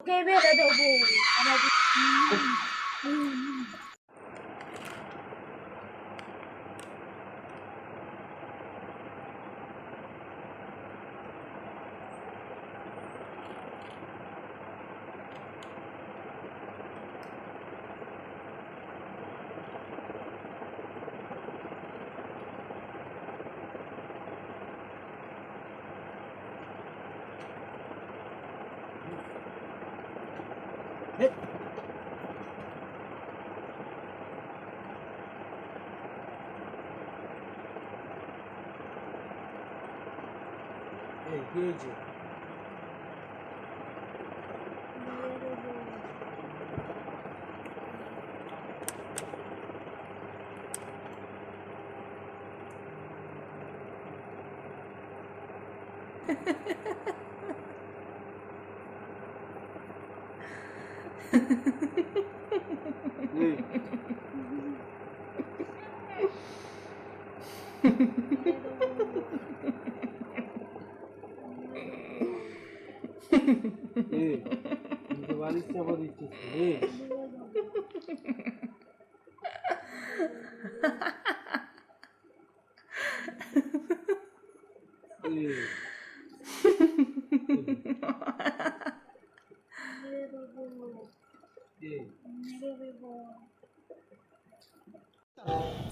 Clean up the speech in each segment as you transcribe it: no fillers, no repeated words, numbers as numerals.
তোকে মেরে দেবো আমার কি হয়েছে? বাড়ির চাপা দিচ্ছিস রে?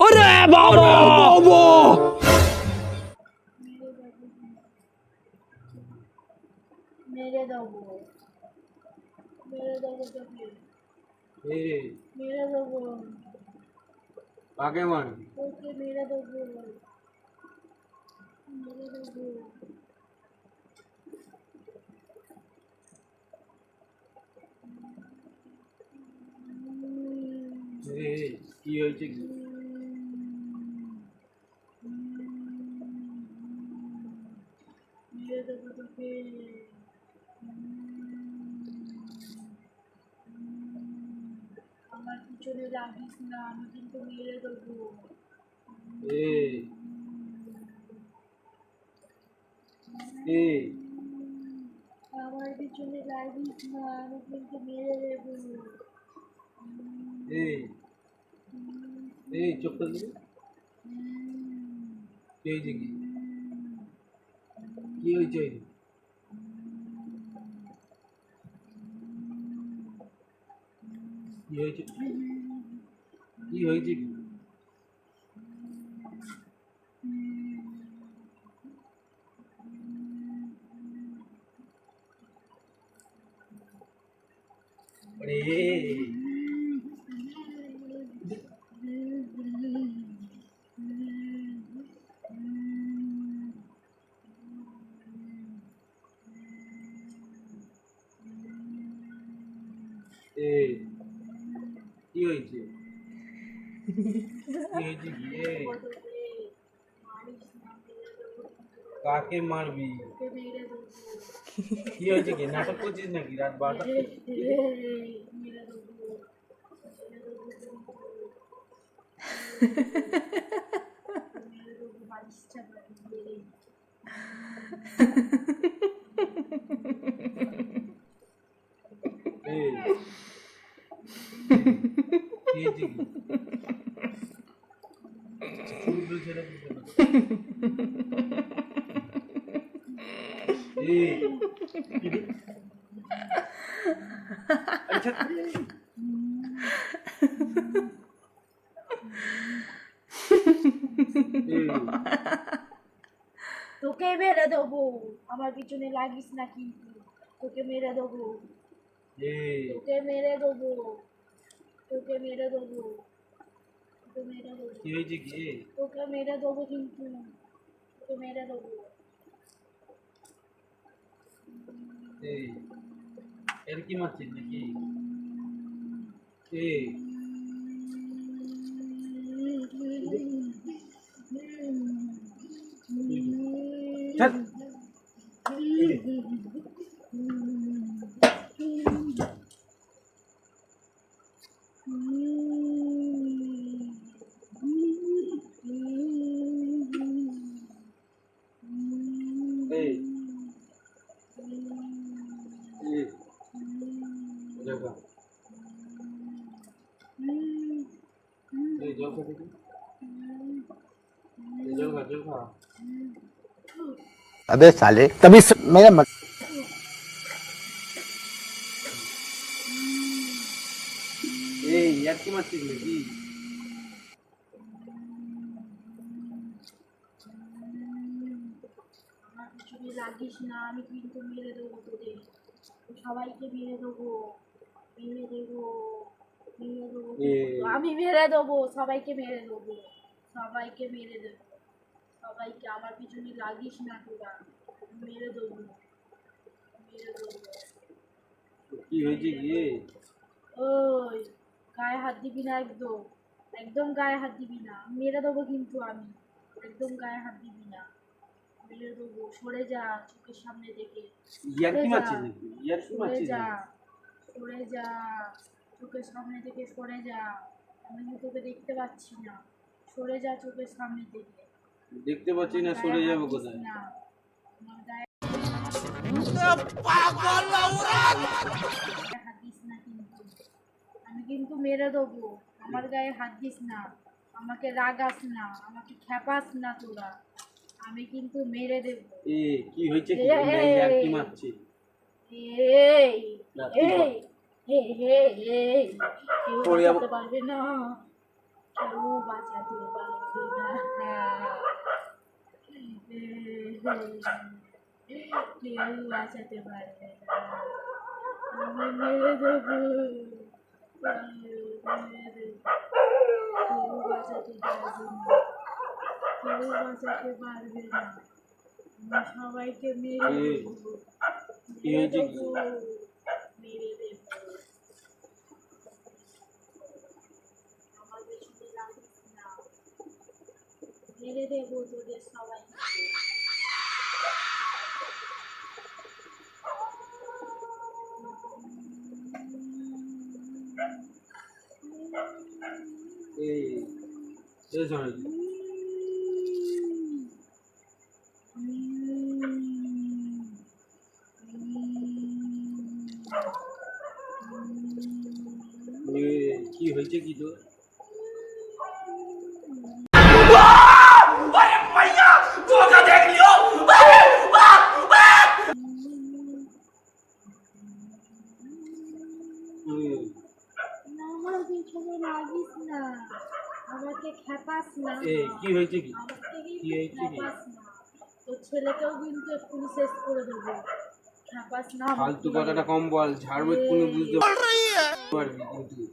ওরে বাবা বাবা মেরে দেবো তোকে মেরে দেবো কাকে মারবি? তোকে মেরে দেবো কি হয়েছে কি? মেরে দেবো তোকে আমার পিছনে লাগিস না আমি কিন্তু মেরে দেবো আমার পিছনে লাগিস না আমি কিন্তু মেরে দেবো চোখটা দিবি? কি হয়েছে কি? কি হয়েছে? কি হয়েছে? কি হয়েছে কি? কি হয়েছে? কি হয়েছে কি? কাকে মারবি? কি হয়েছে কি? নাটক করছিস নাকি রাত 12টা? কি হয়েছে কি? চুলগুলো ছেড়ে দিতে না। আচ্ছা তোকে মেরে দেবো আমার পিছনে লাগিস না কিন্তু তোকে মেরে দেবো তোকে মেরে দেবো তোকে মেরে দেবো তোকে মেরে দেবো কি হয়েছে কি? তোকে মেরে দেবো কিন্তু তোকে মেরে দেবো এর কি মারছিস নাকি? जगह ये जल खा देखी ये जल खा अबे साले तभी मेरा मत ए यार की मत लगी আমার পিছনে লাগিস না, আমি কিন্তু মেরে দেবো তোদের, সবাইকে মেরে দেবো, মেরে দেবো, মেরে দেবো, আমি মেরে দেবো, সবাইকে মেরে দেবো, সবাইকে মেরে দেবো, সবাইকে। আমার পিছনে লাগিস না তোরা, মেরে দেবো, মেরে দেবো। কি হয়েছে গিয়ে ওই গায়ে হাত দিবি না, একদম একদম গায়ে হাত দিবি না, মেরে দেবো কিন্তু আমি, একদম গায়ে হাত দিবি না, মেরে দেবো। সরে যা চোখের সামনে থেকে, यार की সরে मत যা, लगी यार की मत সরে যা, সরে যা, চোখের সামনে থেকে সরে যা, আমি তো তোকে দেখতে পাচ্ছি না, সরে যা চোখের সামনে থেকে। দেখতে পাচ্ছি না সরে যাবে কোথায় না, আমার গায়ে হাত দিস না কিন্তু, আমি কিন্তু মেরে দেবো, আমার গায়ে হাত দিস না, আমাকে রাগাস না, আমাকে খেপাস না তোরা, আমি কিন্তু মেরে দেবো। এ কি হয়েছে কি यार की মারছে এই এই এই এই কেউ বাঁচাতে পারবে না, কেউ বাঁচাতে পারবে না, কেউ বাঁচাতে পারবে না, আমি মেরে দেবো, মেরে দেবো, কেউ বাঁচাতে পারবে না, কেউ বাঁচাতে পারবে না, আমি সবাইকে মেরে দেবো, মেরে দেবো, মেরে দেবো। আমার পেছনে লাগিস না, মেরে দেবো তোদের সবাইকে। এই সময় কি হয়েছে কি তো আমার পিছনে লাগিস না, আমাকে খেপাস না, কি হয়েছে কি আমাকে কি কিন্তু হয়েছে কি খেপাস না, তোর ছেলেকেও কিন্তু এক্ষুনি শেষ করে দেবো, খেপাস না ফালতু কথাটা কম বল ঝাড়বো এক্ষুনি বুঝতে পারবি কিন্তু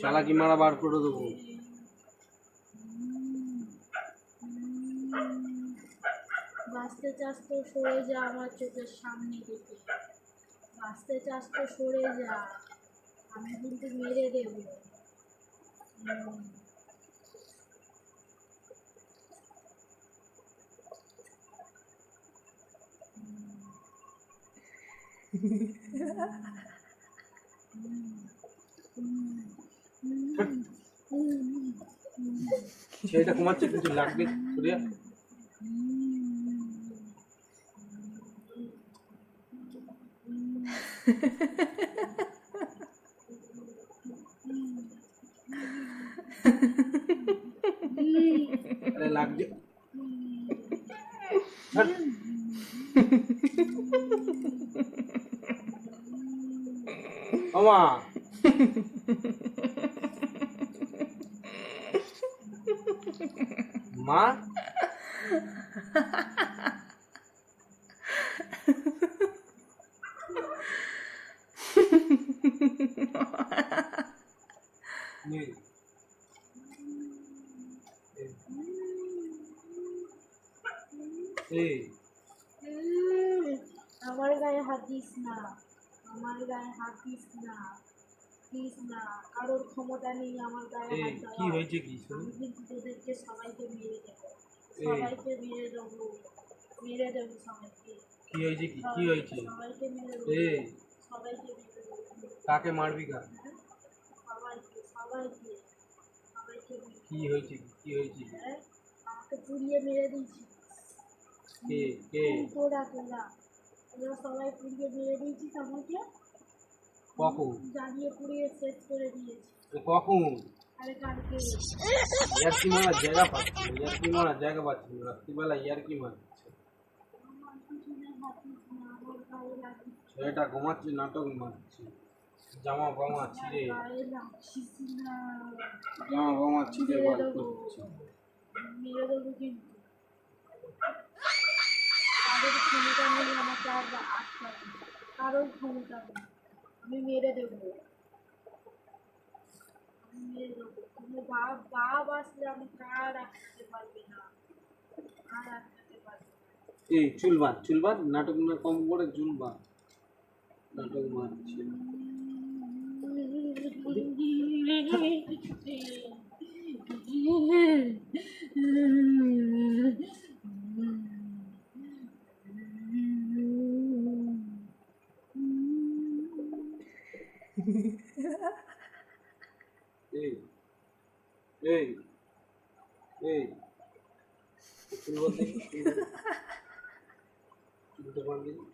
চালাকি মারা বার করে দেবো বাঁচতে চাস তো সরে যা আমার চোখের সামনে থেকে, বাঁচতে চাস তো সরে যা, আমি কিন্তু মেরে দেবো। ছেলেটা ঘুমাচ্ছে কিছু লাগবে সরিয়া আরে লাগবে ছাড়। ওমা মা আমার গায়ে হাত দিস না, আমার গায়ে হাত দিস না, দিস না, কারোর ক্ষমতা নেই আমার গায়ে হাত দেওয়া। কি হয়েছে কি আমি কিন্তু তোদেরকে সবাইকে মেরে দেবো, সবাইকে মেরে দেবো, মেরে দেবো সবাইকে। কি হয়েছে কি হয়েছে সবাইকে মেরে দেবো, সবাইকে মেরে দেবো। কাকে মারবি কাকে সবাইকে সবাইকে সবাইকে কি হয়েছে কি হয়েছে আমাকে পুড়িয়ে মেরে দিয়েছিস, কে কে তোরা তোরা তোরা সবাই পুড়িয়ে মেরে দিয়েছিস আমাকে, কখন জ্বালিয়ে পুড়িয়ে শেষ করে দিয়েছি। কখন আরে কালকে ইয়ার্কি মারার জায়গা পাচ্ছি না, ইয়ার্কি মারার জায়গা পাচ্ছি না, রাত্রিবেলা ইয়ার্কি মারছে। আমার পিছনে হাঁটিস না, আমার গায়ে লাগিস ছেলেটা ঘুমাচ্ছে, নাটক মারছে, জামা বামা ছিঁড়ে, গায়ে লাগিস না। জামা বামা ছিঁড়ে মেরে বার দেবো, করছে। মেরে দেবো কিন্তু। তাদের ক্ষমতা নেই আমাকে আর আটকাতে, কারোর ক্ষমতা নেই। আমি মেরে দেবো, আমি মেরে দেবো। তুমি বাপ আসলে আমি কার আটকাতে পারবে না, আর আটকাতে পারবে না। এই চুল বাঁধ, নাটক না কম করে চুল বাঁধ, নাটক মারছে। এই এই এই চুল বাঁধ দেখি, চুলটা বাঁধ দেখি।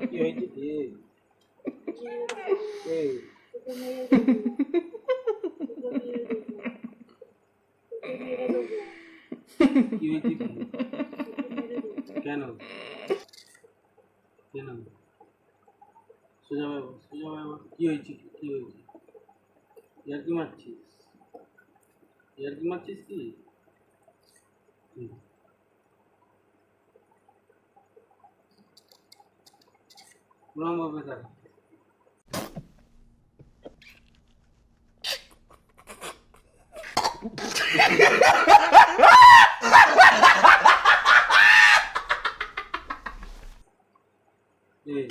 কি হয়েছে? এই তোকে মেরে দেবো, তোকে মেরে দেবো, তোকে মেরে দেবো, কি হয়েছে? কি তোকে মেরে দেবো। কেন কেন সোজা বাবা কি হয়েছে? কি হয়েছে? ইয়ার্কি মারছিস কি? প্রণাম বাবা স্যার। এই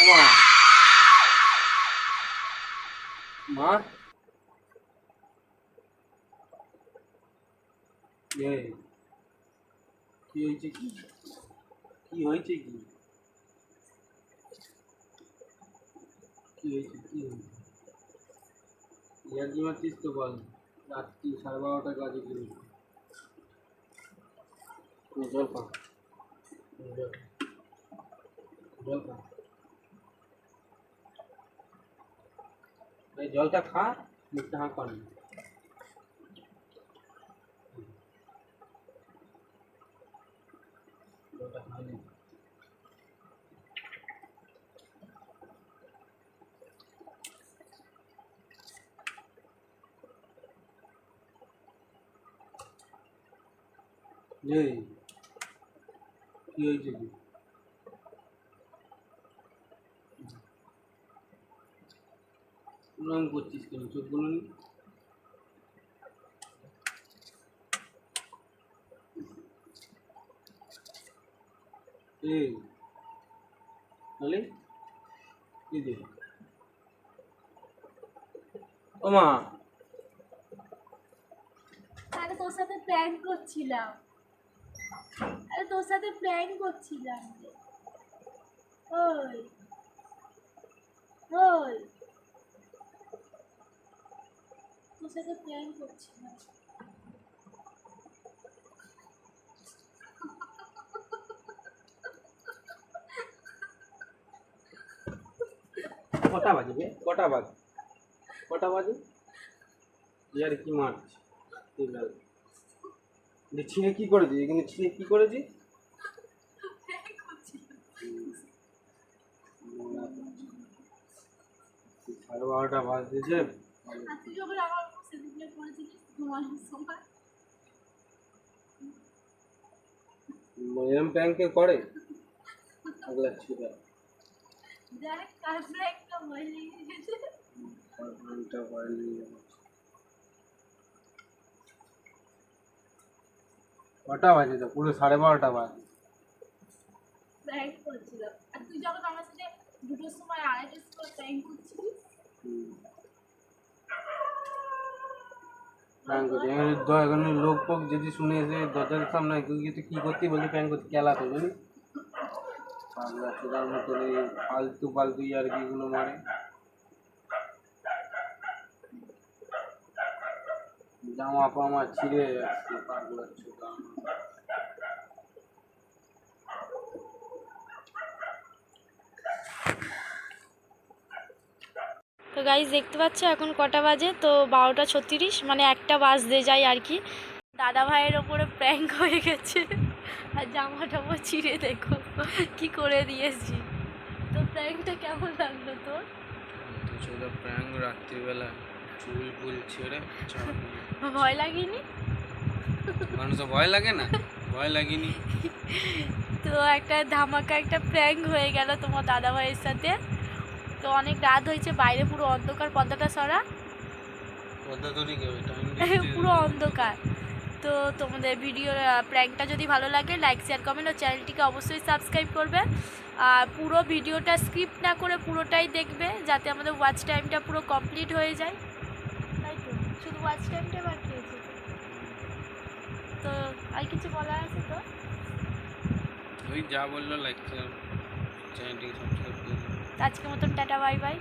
ওমা মা, এই কি হয়েছে? কি হয়েছে? ইয়ার্কি মারছিস তো বল, রাত্রি 12:30 কাজে গেলি। জল খা, জল খা, এই জলটা খা, মুখটা হাঁ কর। জলটা খাইনি। এই কি হয়েছে? কি প্রণাম করছিস কেন? চোখগুলো নি। এই বলে কি দে ও মা, আরে তোর সাথে প্র্যাঙ্ক করছিলাম, আরে তোর সাথে প্র্যাঙ্ক করছিলাম রে। ওই ওই তোর সাথে প্র্যাঙ্ক করছিলাম। কটা বাজবে? কটা বাজে? ইয়ার্কি মারছি। ছিঁড়ে কি করেছি? এখানে ছিঁড়ে কি করেছি? প্র্যাঙ্ক করছিলাম। 12:30 বাজতেছে। আর তুই যখন আমার সেদিন করেছিলিস ঘুমানোর সময়, এরম প্র্যাঙ্কে করে আগলা ছিল। দেখ কার প্র্যাঙ্কটা ভয় লেগে গেছে। কটা বাজে? তো পুরো 12:30 বাজে। প্র্যাঙ্ক করছিলাম, আর তুই যখন আমার সাথে 2টোর সময় 2:30টার সময় প্র্যাঙ্ক করছিলিস। প্র্যাঙ্ক করছি এখানে লোক ফোক যদি শুনে এসে দরজার সামনে কি করতে বলতে প্র্যাঙ্ক করতে কেলাতে জানি পাগলা চোদার মতো ফালতু ইয়ার্কিগুলো মারে। জামা পামা ছিঁড়ে যাচ্ছে পাগুলো ছোটা। তো গাইজ দেখতে পাচ্ছ এখন কটা বাজে, তো 12:36, মানে 1টা বাজতে যায় আর কি। দাদা ভাইয়ের ওপরে প্র্যাঙ্ক হয়ে গেছে আর জামা টামা ছিঁড়ে দেখো কি করে দিয়েছি। তো প্র্যাঙ্কটা কেমন লাগলো তোর? তো ছোট প্র্যাঙ্ক রাত্রিবেলা চুল ফুল ছেড়ে ভয় লাগেনি? মানুষ ভয় লাগে না, ভয় লাগেনি। তো একটা ধামাকা একটা প্র্যাঙ্ক হয়ে গেল তোমার দাদা ভাইয়ের সাথে। তো অনেক রাত হয়েছে, বাইরে পুরো অন্ধকার, পর্দাটা সরা পদ্মা তৈরি কেউ পুরো অন্ধকার। তো তোমাদের ভিডিও প্র্যাঙ্কটা যদি ভালো লাগে লাইক শেয়ার কমেন্ট ও চ্যানেলটিকে অবশ্যই সাবস্ক্রাইব করবে। আর পুরো ভিডিওটা স্কিপ না করে পুরোটাই দেখবে, যাতে আমাদের ওয়াচ টাইমটা পুরো কমপ্লিট হয়ে যায়। তাই তো, শুধু ওয়াচ টাইমটা বাকি আছে। তো আর কিছু বলার আছে তো? ওই যা বললো লাইক চ্যানেলটিকে সাবস্ক্রাইব করে আজকের মতন টাটা, বাই বাই।